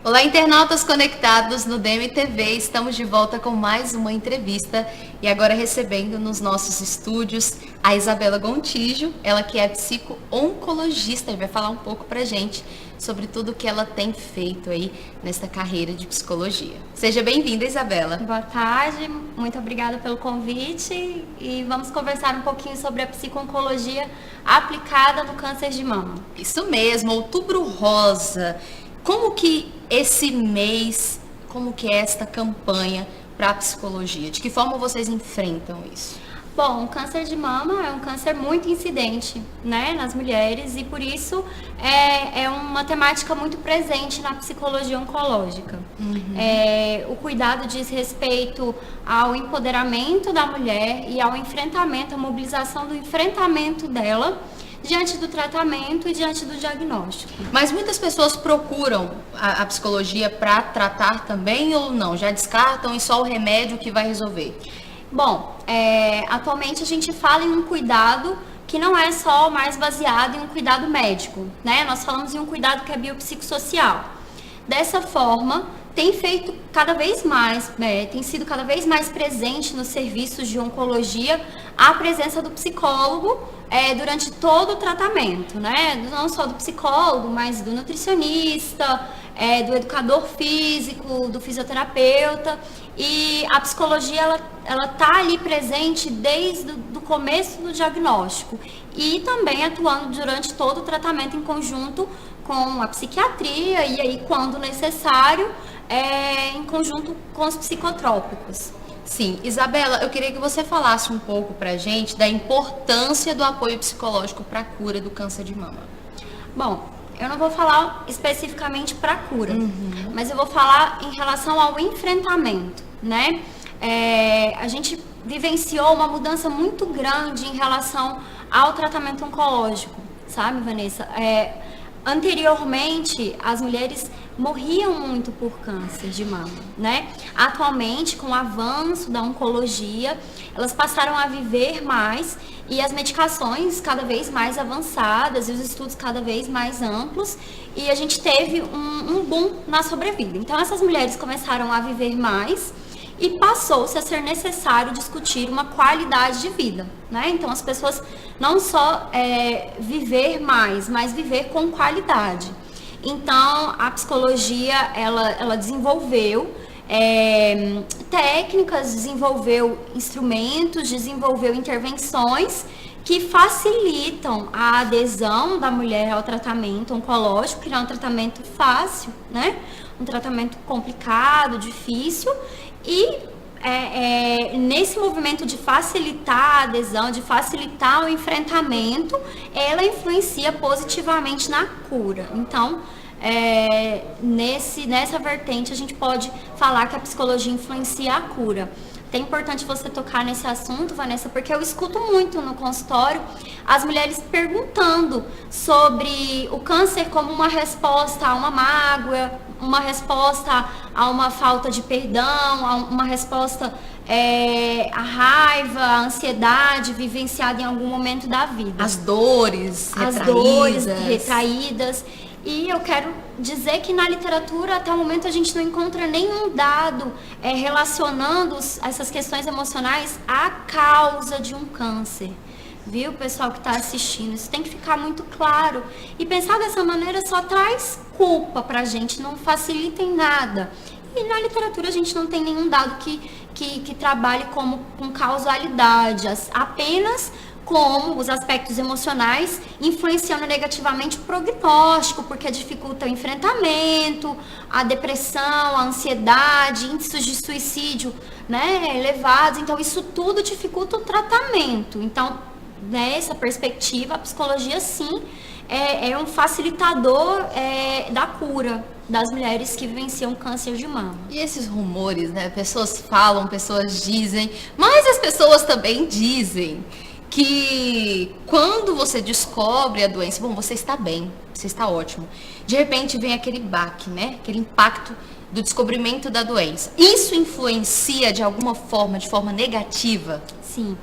Olá, internautas conectados no DMTV, estamos de volta com mais uma entrevista e agora recebendo nos nossos estúdios a Isabela Gontijo, ela que é psico-oncologista e vai falar um pouco pra gente sobre tudo que ela tem feito aí nesta carreira de psicologia. Seja bem-vinda, Isabela. Boa tarde, muito obrigada pelo convite e vamos conversar um pouquinho sobre a psico-oncologia aplicada no câncer de mama. Isso mesmo, Outubro Rosa. Como que esse mês, como que é esta campanha para a psicologia? De que forma vocês enfrentam isso? Bom, o câncer de mama é um câncer muito incidente, né, nas mulheres e por isso é uma temática muito presente na psicologia oncológica. O cuidado diz respeito ao empoderamento da mulher e ao enfrentamento, a mobilização do enfrentamento dela diante do tratamento e diante do diagnóstico. Mas muitas pessoas procuram a psicologia para tratar também ou não? Já descartam e só o remédio que vai resolver? Bom, atualmente a gente fala em um cuidado que não é só mais baseado em um cuidado médico, né? Nós falamos em um cuidado que é biopsicossocial. Dessa forma, tem feito cada vez mais, tem sido cada vez mais presente nos serviços de oncologia a presença do psicólogo durante todo o tratamento, né? Não só do psicólogo, mas do nutricionista, do educador físico, do fisioterapeuta. E a psicologia, ela tá ali presente desde o começo do diagnóstico e também atuando durante todo o tratamento em conjunto com a psiquiatria e aí, quando necessário, em conjunto com os psicotrópicos. Sim, Isabela, eu queria que você falasse um pouco pra gente da importância do apoio psicológico para a cura do câncer de mama. Bom, eu não vou falar especificamente para cura, mas eu vou falar em relação ao enfrentamento, né? A gente vivenciou uma mudança muito grande em relação ao tratamento oncológico, sabe, Vanessa? Anteriormente, as mulheres morriam muito por câncer de mama, né? Atualmente, com o avanço da oncologia, elas passaram a viver mais e as medicações cada vez mais avançadas e os estudos cada vez mais amplos e a gente teve um boom na sobrevida. Então, essas mulheres começaram a viver mais e passou-se a ser necessário discutir uma qualidade de vida, né? Então, as pessoas não só viver mais, mas viver com qualidade. Então, a psicologia, ela desenvolveu técnicas, desenvolveu instrumentos, desenvolveu intervenções que facilitam a adesão da mulher ao tratamento oncológico, que não é um tratamento fácil, né? Um tratamento complicado, difícil, e nesse movimento de facilitar a adesão, de facilitar o enfrentamento, ela influencia positivamente na cura. Então, nessa vertente, a gente pode falar que a psicologia influencia a cura. É importante você tocar nesse assunto, Vanessa, porque eu escuto muito no consultório as mulheres perguntando sobre o câncer como uma resposta a uma mágoa, uma resposta a uma falta de perdão, uma resposta à raiva, à ansiedade vivenciada em algum momento da vida. As dores retraídas. E eu quero dizer que na literatura, até o momento, a gente não encontra nenhum dado relacionando essas questões emocionais à causa de um câncer. Viu, pessoal que está assistindo? Isso tem que ficar muito claro. E pensar dessa maneira só traz culpa para a gente, não facilita em nada. E na literatura a gente não tem nenhum dado que trabalhe com causalidade, apenas como os aspectos emocionais influenciando negativamente o prognóstico, porque dificulta o enfrentamento, a depressão, a ansiedade, índices de suicídio, né, elevados. Então, isso tudo dificulta o tratamento. Então, nessa perspectiva, a psicologia, sim, é um facilitador da cura das mulheres que vivenciam câncer de mama. E esses rumores, né? Pessoas falam, pessoas dizem, mas as pessoas também dizem que quando você descobre a doença, bom, você está bem, você está ótimo. De repente vem aquele baque, né? Aquele impacto do descobrimento da doença. Isso influencia de alguma forma, de forma negativa? Sim.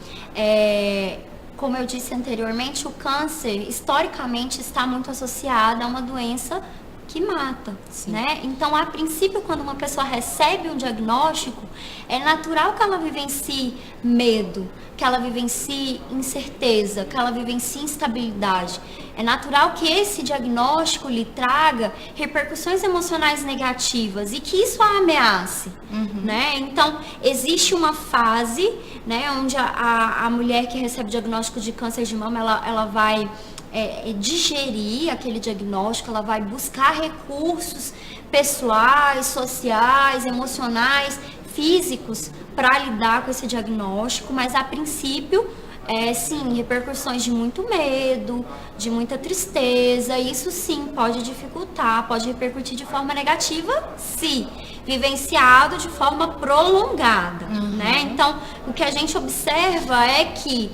como eu disse anteriormente, o câncer historicamente está muito associado a uma doença que mata, né? Então, a princípio, quando uma pessoa recebe um diagnóstico, é natural que ela vivencie medo, que ela vivencie incerteza, que ela vivencie instabilidade. É natural que esse diagnóstico lhe traga repercussões emocionais negativas e que isso a ameace, né? Então, existe uma fase, né, onde a mulher que recebe diagnóstico de câncer de mama, ela vai digerir aquele diagnóstico, ela vai buscar recursos pessoais, sociais, emocionais, físicos para lidar com esse diagnóstico, mas a princípio, sim, repercussões de muito medo, de muita tristeza, isso sim pode dificultar, pode repercutir de forma negativa, se vivenciado de forma prolongada, né? Então, o que a gente observa é que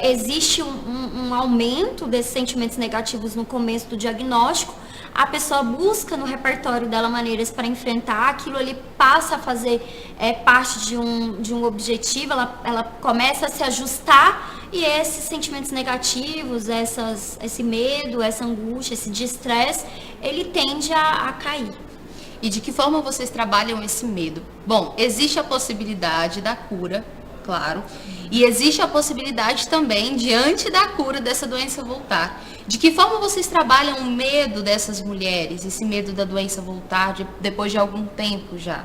existe um aumento desses sentimentos negativos no começo do diagnóstico, a pessoa busca no repertório dela maneiras para enfrentar, aquilo ali passa a fazer parte de um objetivo, ela começa a se ajustar e esses sentimentos negativos, esse medo, essa angústia, esse estresse, ele tende a cair. E de que forma vocês trabalham esse medo? Bom, existe a possibilidade da cura, claro, e existe a possibilidade também, diante da cura dessa doença voltar. De que forma vocês trabalham o medo dessas mulheres, esse medo da doença voltar depois de algum tempo já?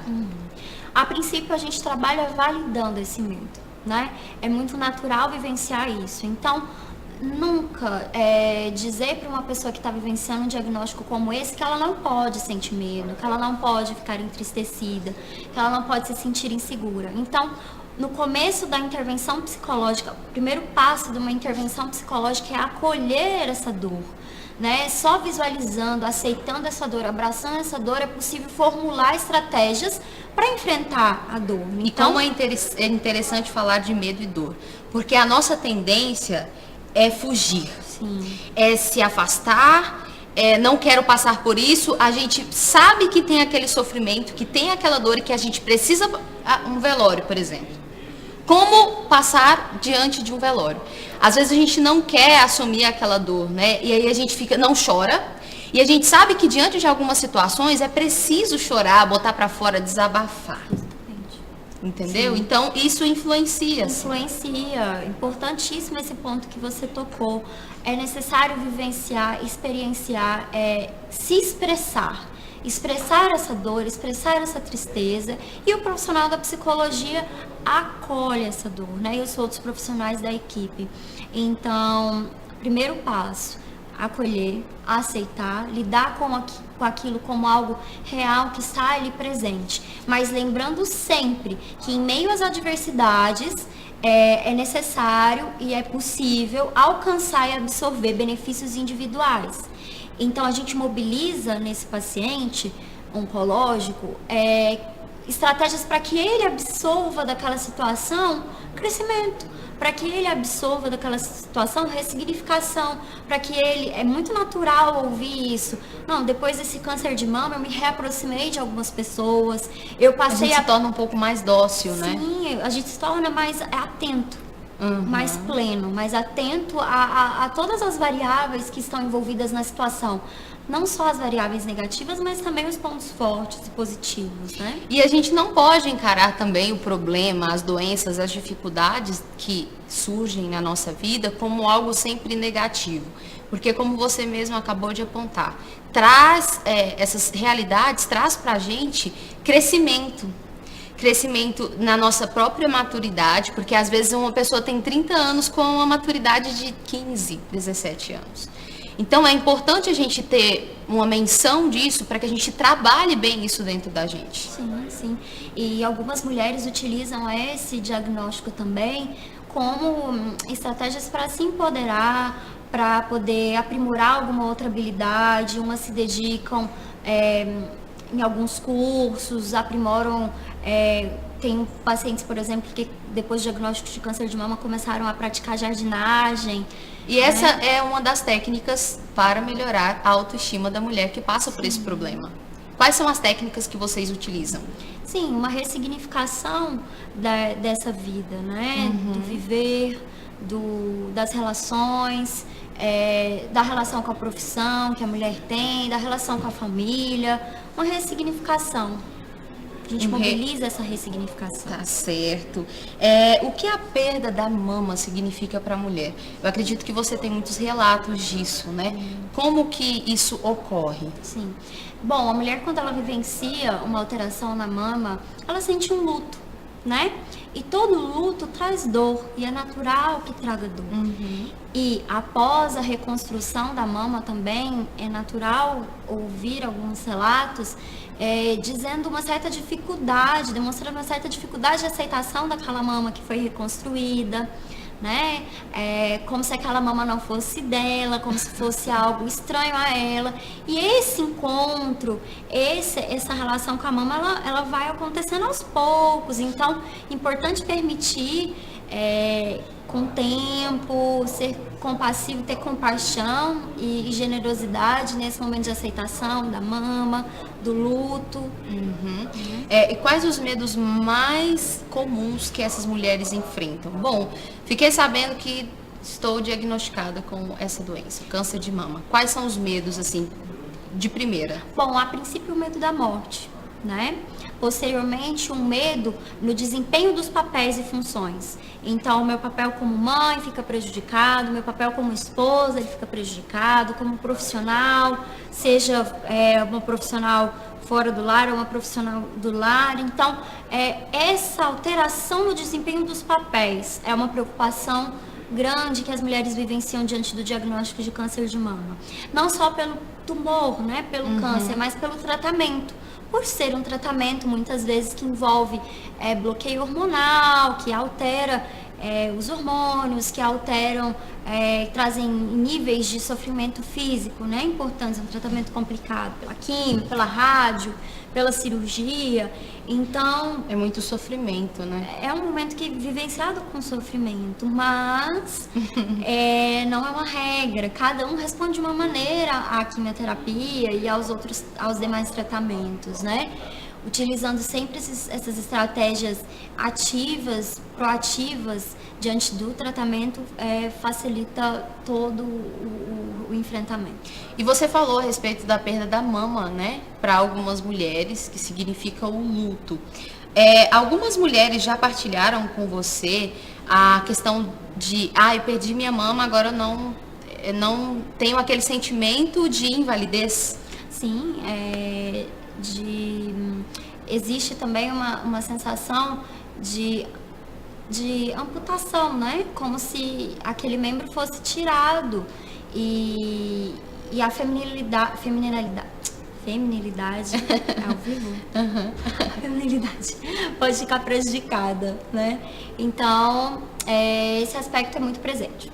A princípio, a gente trabalha validando esse medo, né? É muito natural vivenciar isso. Então, nunca dizer para uma pessoa que está vivenciando um diagnóstico como esse que ela não pode sentir medo, que ela não pode ficar entristecida, que ela não pode se sentir insegura. Então, no começo da intervenção psicológica, o primeiro passo de uma intervenção psicológica é acolher essa dor, né? Só visualizando, aceitando essa dor, abraçando essa dor, é possível formular estratégias para enfrentar a dor. Então, é interessante falar de medo e dor, porque a nossa tendência é fugir, é se afastar, não quero passar por isso. A gente sabe que tem aquele sofrimento, que tem aquela dor e que a gente precisa, um velório, por exemplo. Como passar diante de um velório? Às vezes a gente não quer assumir aquela dor, né? E aí a gente não chora. E a gente sabe que diante de algumas situações é preciso chorar, botar para fora, desabafar. Entendeu? Sim. Então, isso influencia. Influencia. Importantíssimo esse ponto que você tocou. É necessário vivenciar, experienciar, se expressar. Expressar essa dor, expressar essa tristeza. E o profissional da psicologia acolhe essa dor, né? E os outros profissionais da equipe. Então, primeiro passo, acolher, aceitar, lidar com aquilo como algo real que está ali presente. Mas lembrando sempre que em meio às adversidades é necessário e é possível alcançar e absorver benefícios individuais. Então a gente mobiliza nesse paciente oncológico estratégias para que ele absorva daquela situação crescimento, para que ele absorva daquela situação ressignificação, para que ele, é muito natural ouvir isso. Não, depois desse câncer de mama eu me reaproximei de algumas pessoas, eu passei a gente se torna um pouco mais dócil, né? Sim, a gente se torna mais atento, mais pleno, mais atento a todas as variáveis que estão envolvidas na situação. Não só as variáveis negativas, mas também os pontos fortes e positivos, né? E a gente não pode encarar também o problema, as doenças, as dificuldades que surgem na nossa vida como algo sempre negativo. Porque, como você mesmo acabou de apontar, essas realidades traz pra gente crescimento na nossa própria maturidade, porque às vezes uma pessoa tem 30 anos com uma maturidade de 15, 17 anos. Então é importante a gente ter uma menção disso para que a gente trabalhe bem isso dentro da gente. Sim, sim. E algumas mulheres utilizam esse diagnóstico também como estratégias para se empoderar, para poder aprimorar alguma outra habilidade. Umas se dedicam em alguns cursos, aprimoram. Tem pacientes, por exemplo, que depois do diagnóstico de câncer de mama começaram a praticar jardinagem. E essa é uma das técnicas para melhorar a autoestima da mulher que passa por esse problema. Quais são as técnicas que vocês utilizam? Sim, uma ressignificação dessa vida, né? Do viver, das relações, da relação com a profissão que a mulher tem, da relação com a família, uma ressignificação. A gente mobiliza essa ressignificação. Tá certo. O que a perda da mama significa para a mulher? Eu acredito que você tem muitos relatos disso, né? Como que isso ocorre? Sim. Bom, a mulher, quando ela vivencia uma alteração na mama, ela sente um luto, né? E todo luto traz dor, e é natural que traga dor. E após a reconstrução da mama também, é natural ouvir alguns relatos dizendo uma certa dificuldade, demonstrando uma certa dificuldade de aceitação daquela mama que foi reconstruída, né? Como se aquela mama não fosse dela, como se fosse algo estranho a ela. E esse encontro, essa relação com a mama, ela vai acontecendo aos poucos. Então, é importante permitir, com o tempo, ser compassivo, ter compaixão e generosidade nesse momento de aceitação da mama, do luto. E quais os medos mais comuns que essas mulheres enfrentam? Bom, fiquei sabendo que estou diagnosticada com essa doença, câncer de mama. Quais são os medos, assim, de primeira? Bom, a princípio o medo da morte, né? Posteriormente, um medo no desempenho dos papéis e funções. Então, o meu papel como mãe fica prejudicado, meu papel como esposa ele fica prejudicado, como profissional, seja uma profissional fora do lar ou uma profissional do lar. Então, essa alteração no desempenho dos papéis é uma preocupação grande que as mulheres vivenciam diante do diagnóstico de câncer de mama. Não só pelo tumor, né, pelo câncer, mas pelo tratamento. Por ser um tratamento, muitas vezes, que envolve bloqueio hormonal, que altera os hormônios, que alteram, trazem níveis de sofrimento físico, né, importantes. É um tratamento complicado pela química, pela rádio, pela cirurgia. Então, é muito sofrimento, né? É um momento que é vivenciado com sofrimento, mas não é uma regra. Cada um responde de uma maneira à quimioterapia e aos demais tratamentos, né? Utilizando sempre essas estratégias ativas, proativas diante do tratamento, facilita todo o enfrentamento. E você falou a respeito da perda da mama, né? Para algumas mulheres, que significa o luto. Algumas mulheres já partilharam com você a questão de, eu perdi minha mama, agora eu não tenho aquele sentimento de invalidez? Sim, existe também uma sensação de amputação, né? Como se aquele membro fosse tirado e a feminilidade ao vivo, a feminilidade pode ficar prejudicada, né? Então, esse aspecto é muito presente.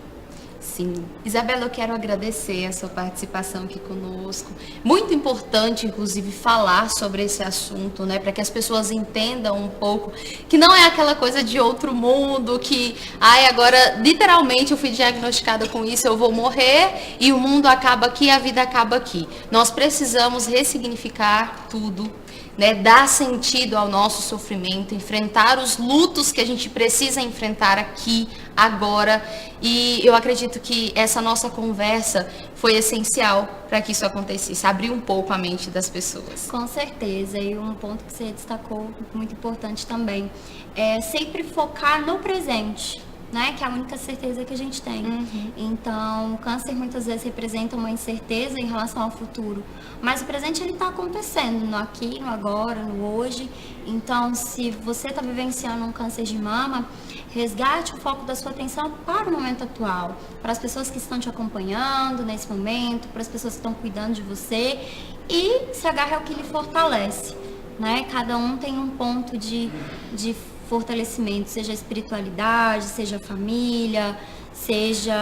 Sim. Isabela, eu quero agradecer a sua participação aqui conosco. Muito importante, inclusive, falar sobre esse assunto, né? Para que as pessoas entendam um pouco que não é aquela coisa de outro mundo, que, agora, literalmente, eu fui diagnosticada com isso, eu vou morrer e o mundo acaba aqui, a vida acaba aqui. Nós precisamos ressignificar tudo, né, dar sentido ao nosso sofrimento, enfrentar os lutos que a gente precisa enfrentar aqui, agora. E eu acredito que essa nossa conversa foi essencial para que isso acontecesse, abrir um pouco a mente das pessoas. Com certeza, e um ponto que você destacou, muito importante também, é sempre focar no presente, né? Que é a única certeza que a gente tem. Então, o câncer muitas vezes representa uma incerteza em relação ao futuro, mas o presente ele está acontecendo no aqui, no agora, no hoje. Então, se você está vivenciando um câncer de mama, resgate o foco da sua atenção para o momento atual, para as pessoas que estão te acompanhando nesse momento, para as pessoas que estão cuidando de você, e se agarre ao que lhe fortalece, né? Cada um tem um ponto de fortalecimento, seja a espiritualidade, seja a família, seja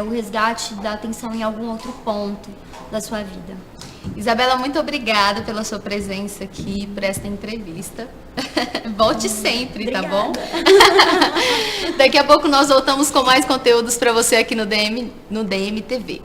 o resgate da atenção em algum outro ponto da sua vida. Isabela, muito obrigada pela sua presença aqui, por esta entrevista. Volte sempre, Obrigada. Tá bom? Daqui a pouco nós voltamos com mais conteúdos para você aqui no DMTV.